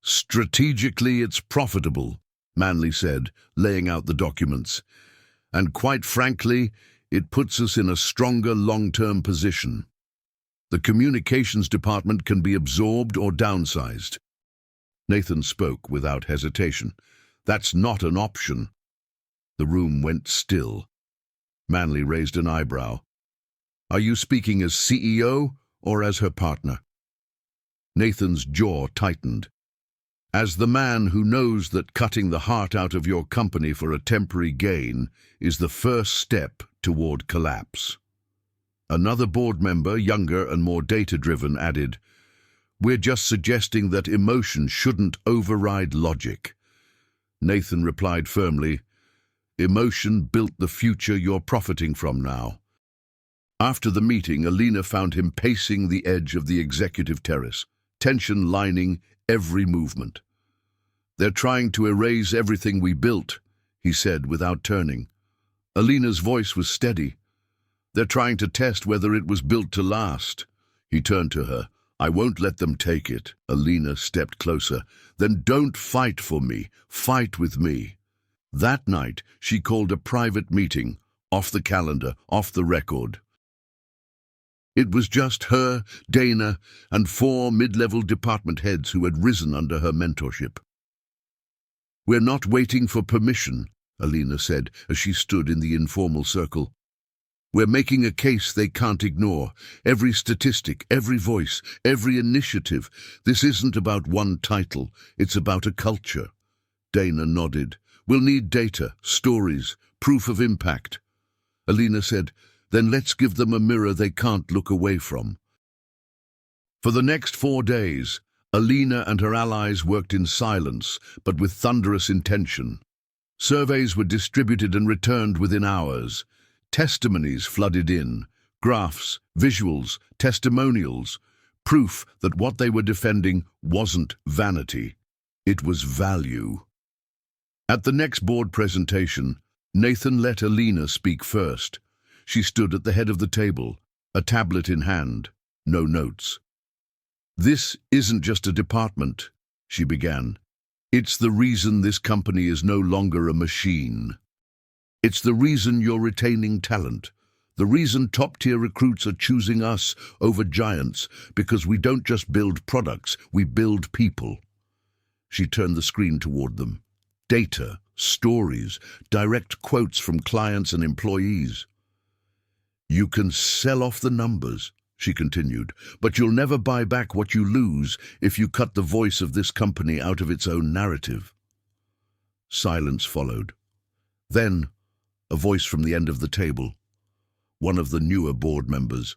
Strategically, it's profitable, Manley said, laying out the documents. And quite frankly, it puts us in a stronger long-term position. The communications department can be absorbed or downsized. Nathan spoke without hesitation. That's not an option. The room went still. Manley raised an eyebrow. Are you speaking as CEO or as her partner? Nathan's jaw tightened. As the man who knows that cutting the heart out of your company for a temporary gain is the first step toward collapse. Another board member, younger and more data-driven, added, We're just suggesting that emotion shouldn't override logic. Nathan replied firmly, Emotion built the future you're profiting from now. After the meeting, Alina found him pacing the edge of the executive terrace, tension lining every movement. They're trying to erase everything we built, he said without turning. Alina's voice was steady. They're trying to test whether it was built to last. He turned to her. I won't let them take it. Alina stepped closer. Then don't fight for me. Fight with me. That night, she called a private meeting, off the calendar, off the record. It was just her, Dana, and 4 mid-level department heads who had risen under her mentorship. We're not waiting for permission, Alina said as she stood in the informal circle. We're making a case they can't ignore. Every statistic, every voice, every initiative. This isn't about one title. It's about a culture. Dana nodded. We'll need data, stories, proof of impact. Alina said, Then let's give them a mirror they can't look away from. For the next 4 days, Alina and her allies worked in silence, but with thunderous intention. Surveys were distributed and returned within hours. Testimonies flooded in, graphs, visuals, testimonials, proof that what they were defending wasn't vanity, it was value. At the next board presentation, Nathan let Alina speak first. She stood at the head of the table, a tablet in hand, no notes. This isn't just a department, she began. It's the reason this company is no longer a machine. It's the reason you're retaining talent, the reason top-tier recruits are choosing us over giants, because we don't just build products, we build people. She turned the screen toward them. Data, stories, direct quotes from clients and employees. You can sell off the numbers, she continued, but you'll never buy back what you lose if you cut the voice of this company out of its own narrative. Silence followed. Then, a voice from the end of the table, one of the newer board members.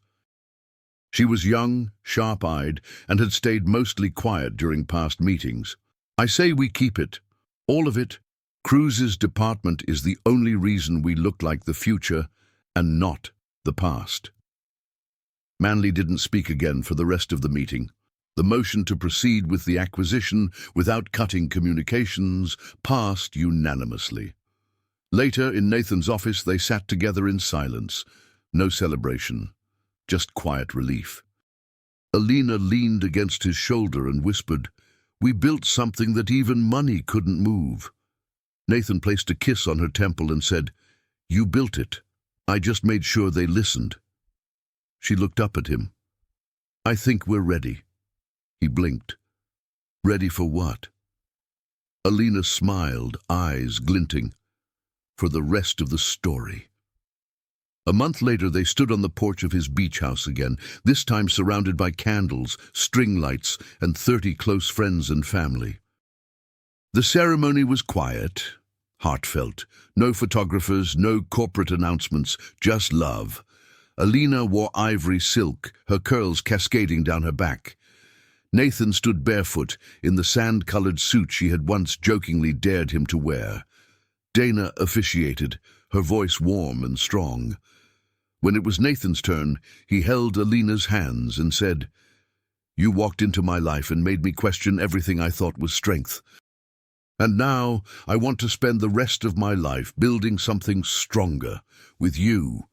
She was young, sharp-eyed, and had stayed mostly quiet during past meetings. I say we keep it. All of it. Cruz's department is the only reason we look like the future and not the past. Manley didn't speak again for the rest of the meeting. The motion to proceed with the acquisition without cutting communications passed unanimously. Later, in Nathan's office, they sat together in silence. No celebration, just quiet relief. Alina leaned against his shoulder and whispered, We built something that even money couldn't move. Nathan placed a kiss on her temple and said, You built it. I just made sure they listened. She looked up at him. I think we're ready. He blinked. Ready for what? Alina smiled, eyes glinting. For the rest of the story. A month later, they stood on the porch of his beach house again, this time surrounded by candles, string lights, and 30 close friends and family. The ceremony was quiet. Heartfelt. No photographers, no corporate announcements, just love. Alina wore ivory silk, her curls cascading down her back. Nathan stood barefoot in the sand-colored suit she had once jokingly dared him to wear. Dana officiated, her voice warm and strong. When it was Nathan's turn, he held Alina's hands and said, "You walked into my life and made me question everything I thought was strength. And now I want to spend the rest of my life building something stronger with you."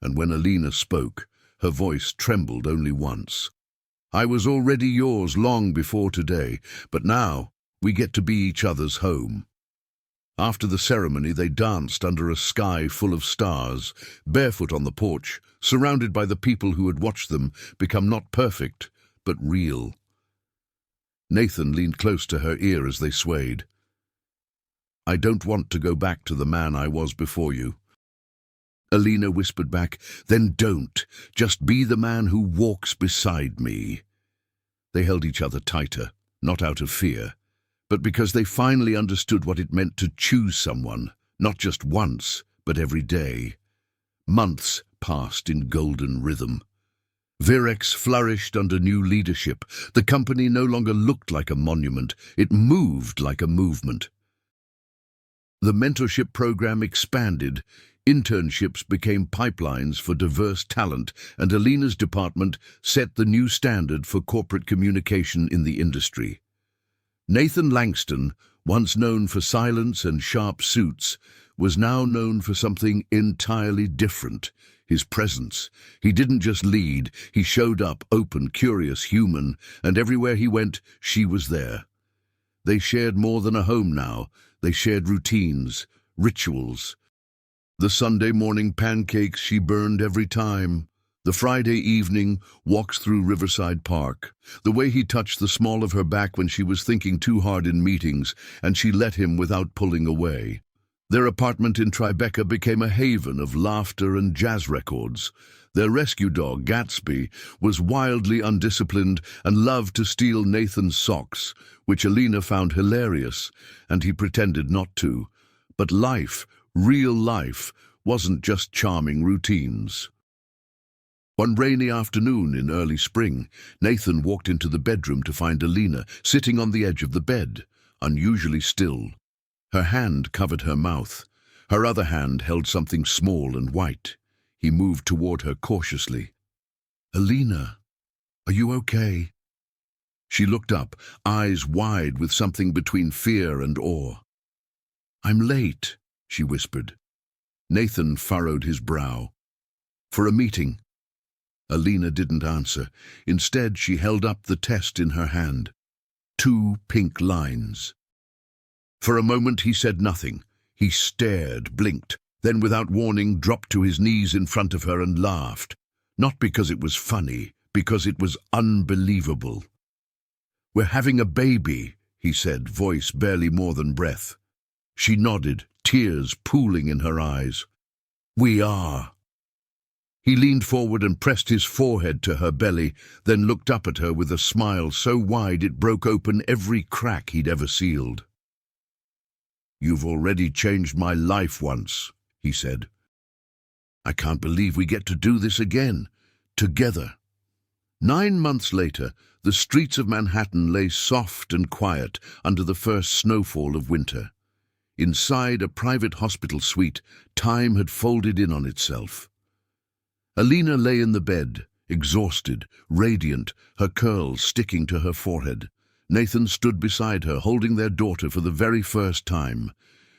And when Alina spoke, her voice trembled only once. "I was already yours long before today, but now we get to be each other's home." After the ceremony, they danced under a sky full of stars, barefoot on the porch, surrounded by the people who had watched them become not perfect, but real. Nathan leaned close to her ear as they swayed. "I don't want to go back to the man I was before you." Alina whispered back, "Then don't. Just be the man who walks beside me." They held each other tighter, not out of fear, but because they finally understood what it meant to choose someone, not just once, but every day. Months passed in golden rhythm. Virex flourished under new leadership. The company no longer looked like a monument, it moved like a movement. The mentorship program expanded. Internships became pipelines for diverse talent, and Alina's department set the new standard for corporate communication in the industry. Nathan Langston, once known for silence and sharp suits, was now known for something entirely different: his presence. He didn't just lead, he showed up, open, curious, human, and everywhere he went, she was there. They shared more than a home now. They shared routines, rituals. The Sunday morning pancakes she burned every time. The Friday evening walks through Riverside Park. The way he touched the small of her back when she was thinking too hard in meetings, and she let him without pulling away. Their apartment in Tribeca became a haven of laughter and jazz records. Their rescue dog, Gatsby, was wildly undisciplined and loved to steal Nathan's socks, which Alina found hilarious, and he pretended not to. But life, real life, wasn't just charming routines. One rainy afternoon in early spring, Nathan walked into the bedroom to find Alina sitting on the edge of the bed, unusually still. Her hand covered her mouth. Her other hand held something small and white. He moved toward her cautiously. "Alina, are you okay?" She looked up, eyes wide with something between fear and awe. "I'm late," she whispered. Nathan furrowed his brow. "For a meeting." Alina didn't answer. Instead, she held up the test in her hand. 2 pink lines. For a moment, he said nothing. He stared, blinked, then without warning dropped to his knees in front of her and laughed. Not because it was funny, because it was unbelievable. "We're having a baby," he said, voice barely more than breath. She nodded, tears pooling in her eyes. "We are." He leaned forward and pressed his forehead to her belly, then looked up at her with a smile so wide it broke open every crack he'd ever sealed. "You've already changed my life once," he said. "I can't believe we get to do this again, together." 9 months later, the streets of Manhattan lay soft and quiet under the first snowfall of winter. Inside a private hospital suite, time had folded in on itself. Alina lay in the bed, exhausted, radiant, her curls sticking to her forehead. Nathan stood beside her, holding their daughter for the very first time.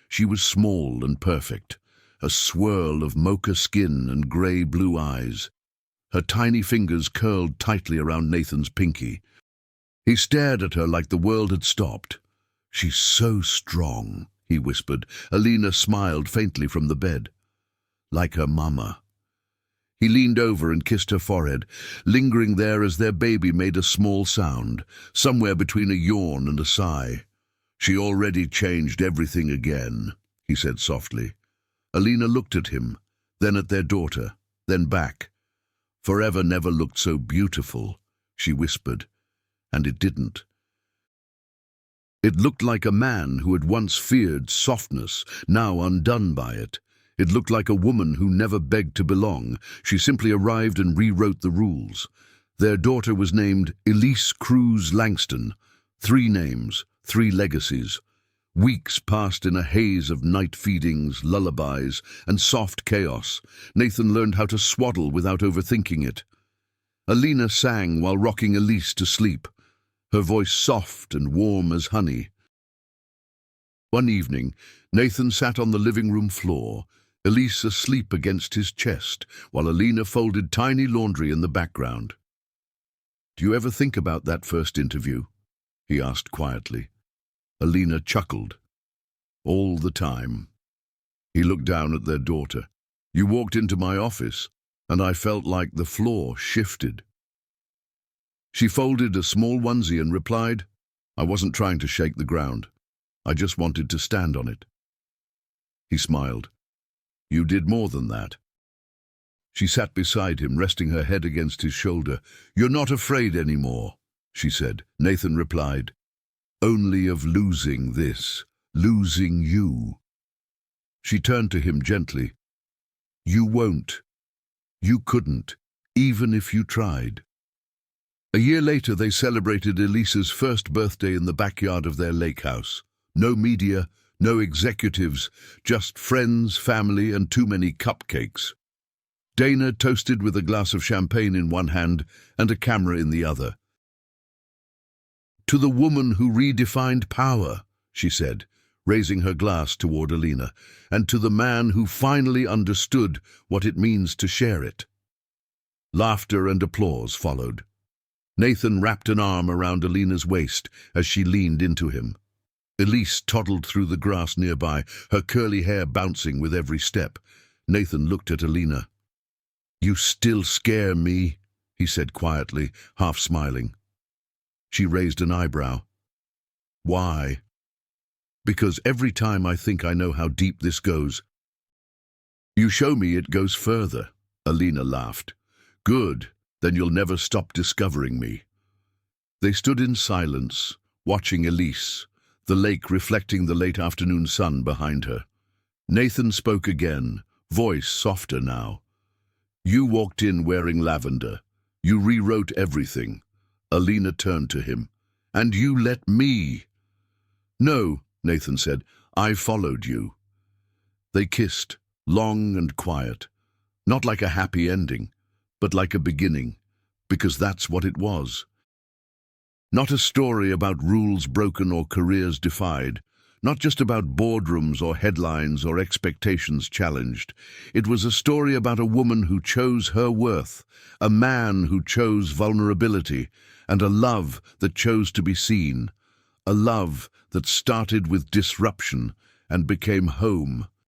She was small and perfect, a swirl of mocha skin and grey-blue eyes. Her tiny fingers curled tightly around Nathan's pinky. He stared at her like the world had stopped. "She's so strong," he whispered. Alina smiled faintly from the bed. "Like her mama." He leaned over and kissed her forehead, lingering there as their baby made a small sound, somewhere between a yawn and a sigh. "She already changed everything again," he said softly. Alina looked at him, then at their daughter, then back. "Forever never looked so beautiful," she whispered, and it didn't. It looked like a man who had once feared softness, now undone by it. It looked like a woman who never begged to belong. She simply arrived and rewrote the rules. Their daughter was named Alina Cruz Langston. 3 names, 3 legacies. Weeks passed in a haze of night feedings, lullabies, and soft chaos. Nathan learned how to swaddle without overthinking it. Alina sang while rocking Elise to sleep, her voice soft and warm as honey. One evening, Nathan sat on the living room floor, Elise asleep against his chest, while Alina folded tiny laundry in the background. "Do you ever think about that first interview?" he asked quietly. Alina chuckled. "All the time." He looked down at their daughter. "You walked into my office, and I felt like the floor shifted." She folded a small onesie and replied, "I wasn't trying to shake the ground. I just wanted to stand on it." He smiled. "You did more than that." She sat beside him, resting her head against his shoulder. "You're not afraid anymore," she said. Nathan replied, "Only of losing this, losing you." She turned to him gently. "You won't. You couldn't, even if you tried." A year later, they celebrated Elisa's first birthday in the backyard of their lake house. No media, no executives, just friends, family, and too many cupcakes. Dana toasted with a glass of champagne in one hand and a camera in the other. "To the woman who redefined power," she said, raising her glass toward Alina, "and to the man who finally understood what it means to share it." Laughter and applause followed. Nathan wrapped an arm around Alina's waist as she leaned into him. Elise toddled through the grass nearby, her curly hair bouncing with every step. Nathan looked at Alina. "You still scare me," he said quietly, half smiling. She raised an eyebrow. "Why?" "Because every time I think I know how deep this goes." "You show me it goes further," Alina laughed. "Good, then you'll never stop discovering me." They stood in silence, watching Elise, the lake reflecting the late afternoon sun behind her. Nathan spoke again, voice softer now. "You walked in wearing lavender. You rewrote everything." Alina turned to him. "And you let me." "No," Nathan said, "I followed you." They kissed, long and quiet, not like a happy ending, but like a beginning, because that's what it was. Not a story about rules broken or careers defied, not just about boardrooms or headlines or expectations challenged. It was a story about a woman who chose her worth, a man who chose vulnerability, and a love that chose to be seen, a love that started with disruption and became home.